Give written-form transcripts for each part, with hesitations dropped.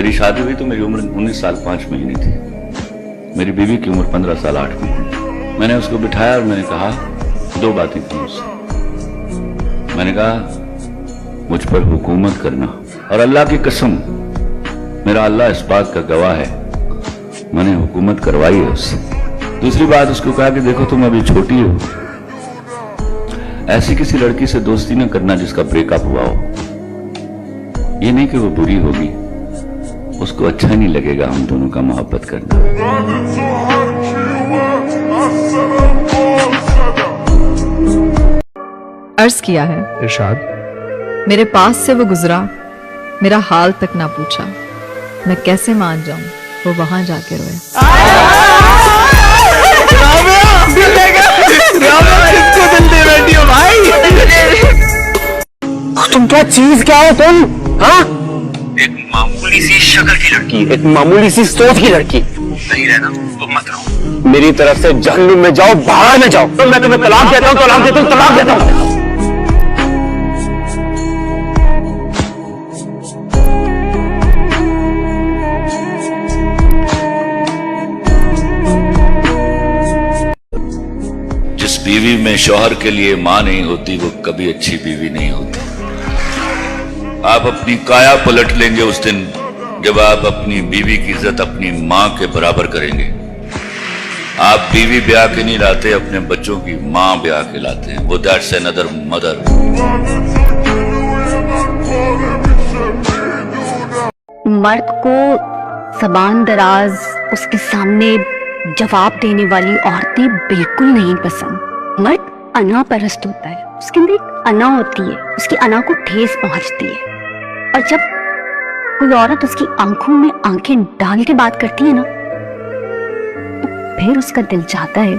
मेरी शादी हुई तो मेरी उम्र 19 साल 5 महीने थी। मेरी बीवी की उम्र 15 साल 8 महीने। मैंने उसको बिठाया और मैंने कहा, दो बातें की उससे। मैंने कहा, मुझ पर हुकूमत करना, और अल्लाह की कसम, मेरा अल्लाह इस बात का गवाह है, मैंने हुकूमत करवाई है उससे। दूसरी बात उसको कहा कि देखो तुम अभी छोटी हो, ऐसी किसी लड़की से दोस्ती न करना जिसका ब्रेकअप हुआ हो। ये नहीं कि वो बुरी होगी, उसको अच्छा नहीं लगेगा हम दोनों का मोहब्बत करना। अर्ज किया है इरशाद। मेरे पास से वो गुजरा, मेरा हाल तक ना पूछा, मैं कैसे मान जाऊं वो वहां जाके रोए। तुम क्या चीज क्या हो तुम? हाँ, एक मामूली सी शक्ल की लड़की, एक मामूली सी सोच की लड़की। नहीं रहना तो मत रहो। मेरी तरफ से जहन्नुम में जाओ, बाहर में जाओ। तो मैं तुम्हें तलाक देता हूँ, तलाक देता हूँ, तलाक देता हूँ। जिस बीवी में शौहर के लिए मां नहीं होती वो कभी अच्छी बीवी नहीं होती। आप अपनी काया पलट लेंगे उस दिन जब आप अपनी बीवी की इज्जत अपनी मां के बराबर करेंगे। आप बीवी ब्याह के नहीं लाते, अपने बच्चों की मां ब्याह के लाते हैं। वो दैट्स अनदर मदर। मर्द को ज़बान दराज, उसके सामने जवाब देने वाली औरतें बिल्कुल नहीं पसंद। मर्द अना परस्त होता है, उसके अंदर एक अना होती है, उसकी अना को ठेस पहुंचती है। और जब कोई औरत उसकी आंखों में आंखें डाल के बात करती है ना, तो फिर उसका दिल चाहता है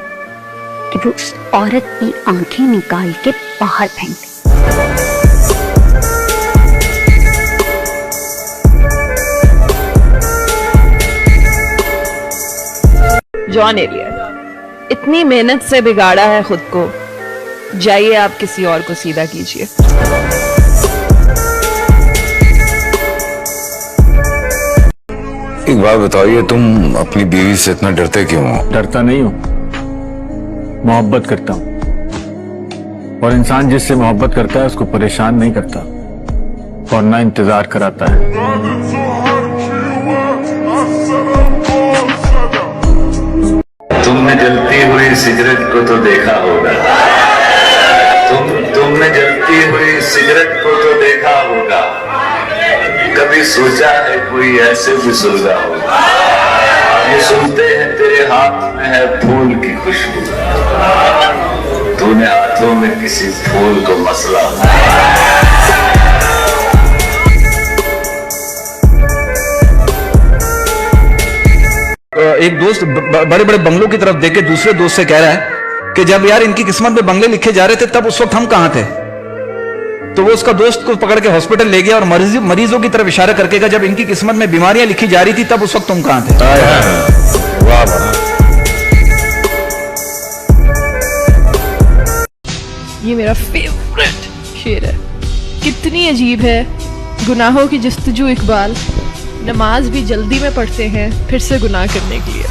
कि वो उस औरत की आंखें निकाल के बाहर फेंक दे। जॉन एलियट, इतनी मेहनत से बिगाड़ा है खुद को, जाइए आप किसी और को सीधा कीजिए। एक बात बताइए, तुम अपनी बीवी से इतना डरते क्यों हो? डरता नहीं हूं, मोहब्बत करता हूं। और इंसान जिससे मोहब्बत करता है उसको परेशान नहीं करता और ना इंतजार कराता है। तुमने जलती हुई सिगरेट को तो देखा होगा, तुमने जलती हुई सिगरेट को तो देखा होगा, कभी सोचा है कोई ऐसे भी सुलगा होगा? ये सुनते हैं तेरे हाथ में है फूल की खुशबू, तूने हाथों में किसी फूल को मसला। एक दोस्त बड़े बड़े बंगलों की तरफ देख के दूसरे दोस्त से कह रहा है कि जब यार इनकी किस्मत में बंगले लिखे जा रहे थे तब उस वक्त हम कहां थे? तो वो उसका दोस्त को पकड़ के हॉस्पिटल ले गया और मरीजों की तरफ इशारा करके कहा, जब इनकी किस्मत में बीमारियां लिखी जा रही थी तब उस वक्त तुम कहां थे? वाह वाह। ये मेरा फेवरेट शेर है। कितनी अजीब है गुनाहों की जस्तजू इकबाल, नमाज भी जल्दी में पढ़ते हैं फिर से गुनाह करने के लिए।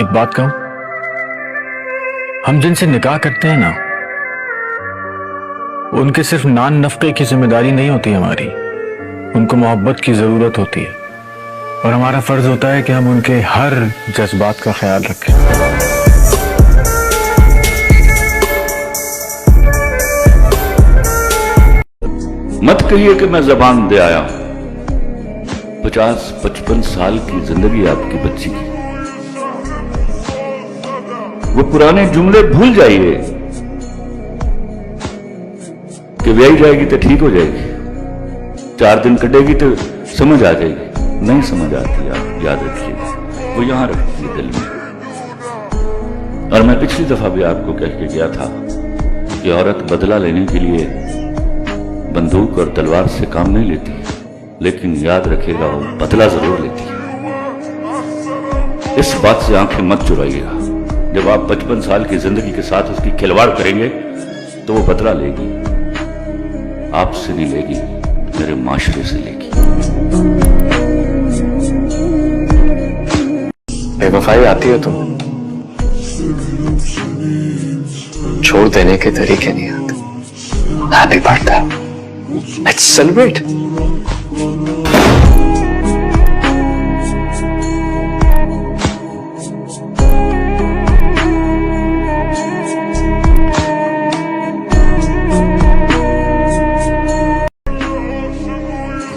एक बात कहूं, हम जिनसे निकाह करते हैं ना, उनके सिर्फ नान नफके की जिम्मेदारी नहीं होती हमारी, उनको मोहब्बत की जरूरत होती है और हमारा फर्ज होता है कि हम उनके हर जज्बात का ख्याल रखें। मत कहिए कि मैं जबान दे आया हूं। 50-55 साल की जिंदगी आपकी बच्ची की, वो पुराने जुमले भूल जाइए कि ब्याही जाएगी तो ठीक हो जाएगी, 4 दिन कटेगी तो समझ आ जाएगी। नहीं समझ आती, आप याद रखिए, वो यहां रखती है दिल में। और मैं पिछली दफा भी आपको कह के गया था कि औरत बदला लेने के लिए बंदूक और तलवार से काम नहीं लेती, लेकिन याद रखेगा वो बदला जरूर लेती है। इस बात से आंखें मत चुराइएगा। जब आप 55 साल की जिंदगी के साथ उसकी खिलवाड़ करेंगे तो वो बदला लेगी। आपसे नहीं लेगी, मेरे माशरे से लेगी। बेवफाई आती है तुम, छोड़ देने के तरीके नहीं आते। Happy birthday, let's celebrate.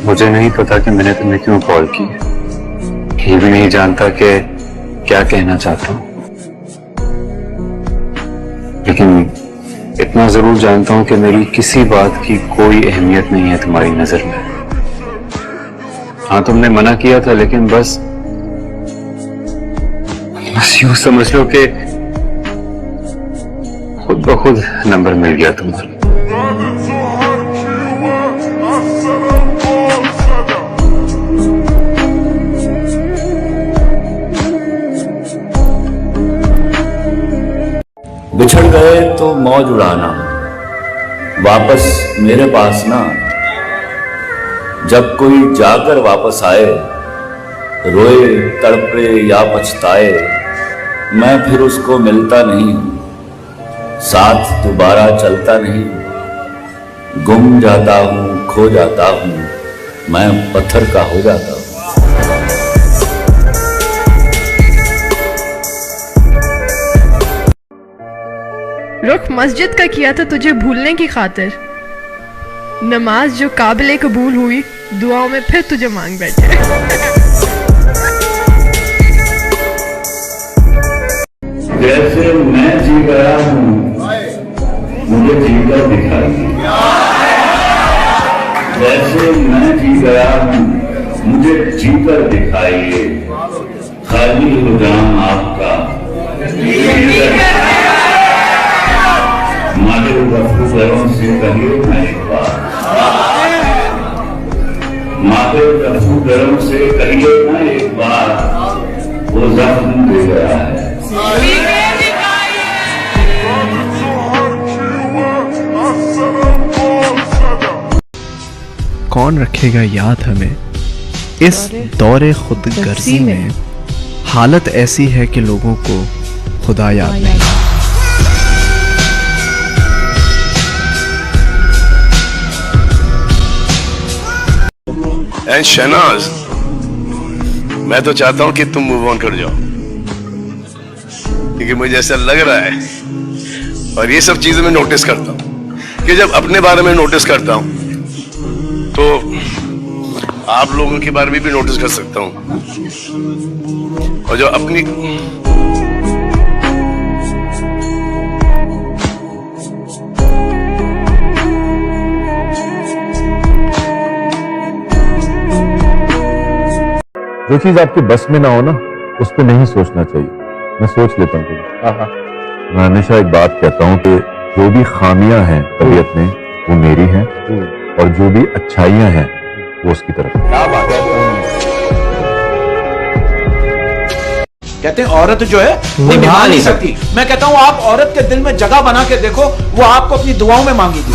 मुझे नहीं पता कि मैंने तुम्हें क्यों कॉल की, ये भी नहीं जानता कि क्या कहना चाहता हूं, लेकिन इतना जरूर जानता हूं कि मेरी किसी बात की कोई अहमियत नहीं है तुम्हारी नजर में। हाँ, तुमने मना किया था, लेकिन बस यूं समझ लो कि खुद ब खुद नंबर मिल गया तुम्हारा। बिछड़ गए तो मौज उड़ाना, वापस मेरे पास ना। जब कोई जाकर वापस आए, रोए तड़पे या पछताए, मैं फिर उसको मिलता नहीं, साथ दोबारा चलता नहीं। गुम जाता हूं, खो जाता हूं, मैं पत्थर का हो जाता हूं। रुख मस्जिद का किया था तुझे भूलने की खातिर, नमाज जो काबिले कबूल हुई, दुआओं में फिर तुझे मांग बैठे। जैसे मैं जी गया हूं, मुझे जीकर दिखाइए। जैसे मैं जी गया हूं, मुझे जीकर दिखाइए। खाली हो जाम आपका, मालिक गफ्फारों से कहिए ना एक बार, मालिक गफ्फारों से कहिए ना एक बार, वो जख्म दे गया है। कौन रखेगा याद हमें इस दौरे खुदगर्जी में, हालत ऐसी है कि लोगों को खुदा याद नहीं। एंड शहनाज, मैं तो चाहता हूं कि तुम मूव ऑन कर जाओ, क्योंकि मुझे ऐसा लग रहा है, और ये सब चीजें मैं नोटिस करता हूं, कि जब अपने बारे में नोटिस करता हूं तो आप लोगों के बारे में भी नोटिस कर सकता हूं, और जो अपनी जो चीज आपके बस में ना हो ना, उस पर नहीं सोचना चाहिए। मैं सोच लेता हूँ। मैं हमेशा एक बात कहता हूँ कि जो भी खामियां हैं तबीयत में, वो मेरी हैं, और जो भी अच्छाइयां हैं वो उसकी तरफ। क्या बात है। कहते हैं औरत जो है वो निभा नहीं सकती। मैं कहता हूँ आप औरत के दिल में जगह बना के देखो, वो आपको अपनी दुआओं में मांगेगी।